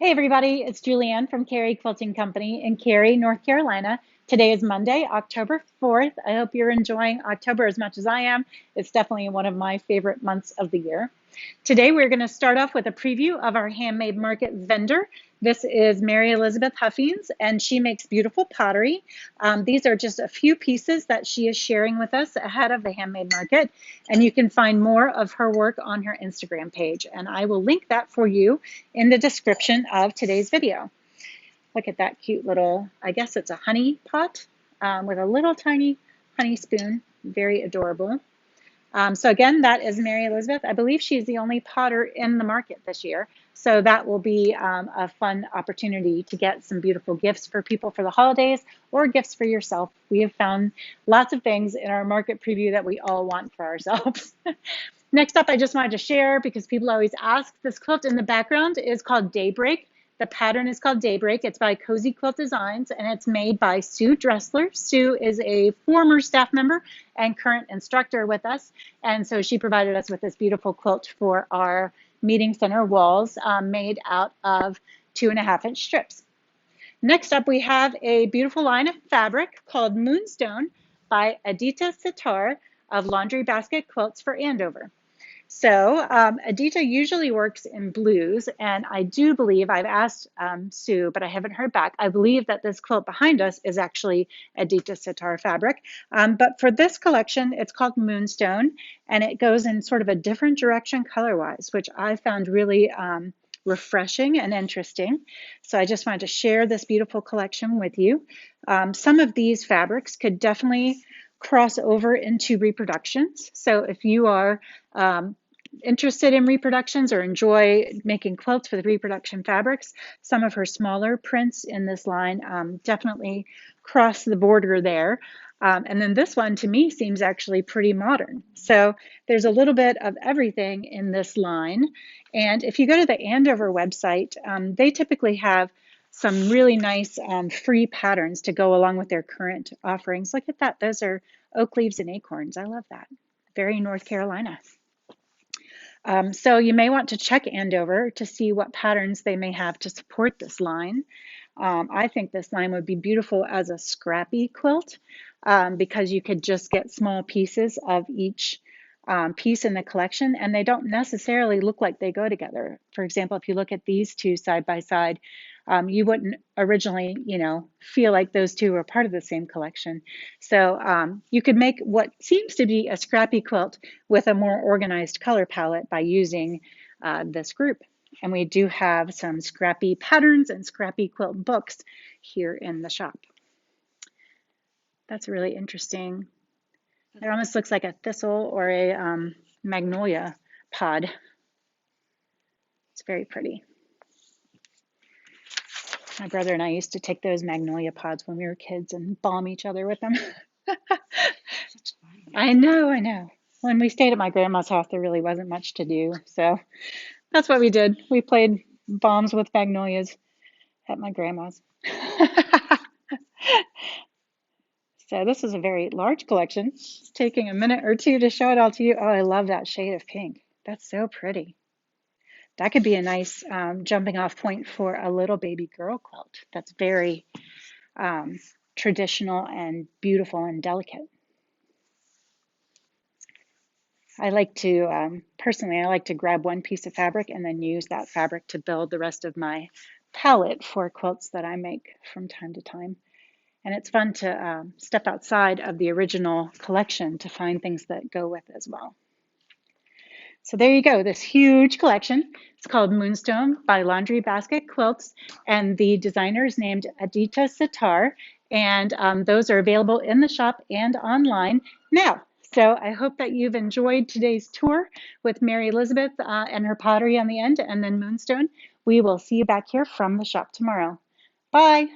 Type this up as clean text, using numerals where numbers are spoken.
Hey everybody, it's Julianne from Cary Quilting Company in Cary, North Carolina. Today is Monday, October 4th. I hope you're enjoying October as much as I am. It's definitely one of my favorite months of the year. Today we're going to start off with a preview of our handmade market vendor. This is Mary Elizabeth Huffines, and she makes beautiful pottery. These are just a few pieces that she is sharing with us ahead of the handmade market, and you can find more of her work on her Instagram page, and I will link that for you in the description of today's video. Look at that cute little, I guess it's a honey pot with a little tiny honey spoon. Very adorable. So again, that is Mary Elizabeth. I believe she's the only potter in the market this year. So that will be a fun opportunity to get some beautiful gifts for people for the holidays or gifts for yourself. We have found lots of things in our market preview that we all want for ourselves. Next up, I just wanted to share, because people always ask, this quilt in the background is called Daybreak. The pattern is called Daybreak. It's by Cozy Quilt Designs, and it's made by Sue Dressler. Sue is a former staff member and current instructor with us, and so she provided us with this beautiful quilt for our meeting center walls made out of 2.5-inch strips. Next up, we have a beautiful line of fabric called Moonstone by Edyta Sitar of Laundry Basket Quilts for Andover. So Edyta usually works in blues, and I do believe, I've asked Sue, but I haven't heard back. I believe that this quilt behind us is actually Edyta Sitar fabric. But for this collection, it's called Moonstone, and it goes in sort of a different direction color-wise, which I found really refreshing and interesting. So I just wanted to share this beautiful collection with you. Some of these fabrics could definitely cross over into reproductions. So if you are interested in reproductions or enjoy making quilts with reproduction fabrics, some of her smaller prints in this line definitely cross the border there. And then this one to me seems actually pretty modern. So there's a little bit of everything in this line. And if you go to the Andover website, they typically have some really nice free patterns to go along with their current offerings. Look at that. Those are oak leaves and acorns. I love that. Very North Carolina. So you may want to check Andover to see what patterns they may have to support this line. I think this line would be beautiful as a scrappy quilt because you could just get small pieces of each piece in the collection, and they don't necessarily look like they go together. For example, if you look at these two side by side, you wouldn't originally, feel like those two were part of the same collection. So you could make what seems to be a scrappy quilt with a more organized color palette by using this group. And we do have some scrappy patterns and scrappy quilt books here in the shop. That's really interesting. It almost looks like a thistle or a magnolia pod. It's very pretty. My brother and I used to take those magnolia pods when we were kids and bomb each other with them. I know. When we stayed at my grandma's house, there really wasn't much to do. So that's what we did. We played bombs with magnolias at my grandma's. So this is a very large collection. It's taking a minute or two to show it all to you. Oh, I love that shade of pink. That's so pretty. That could be a nice jumping off point for a little baby girl quilt. That's very traditional and beautiful and delicate. I like to, personally, I like to grab one piece of fabric and then use that fabric to build the rest of my palette for quilts that I make from time to time. And it's fun to step outside of the original collection to find things that go with as well. So there you go, this huge collection. It's called Moonstone by Laundry Basket Quilts, and the designer is named Edyta Sitar, and those are available in the shop and online now. So I hope that you've enjoyed today's tour with Mary Elizabeth and her pottery on the end, and then Moonstone. We will see you back here from the shop tomorrow. Bye.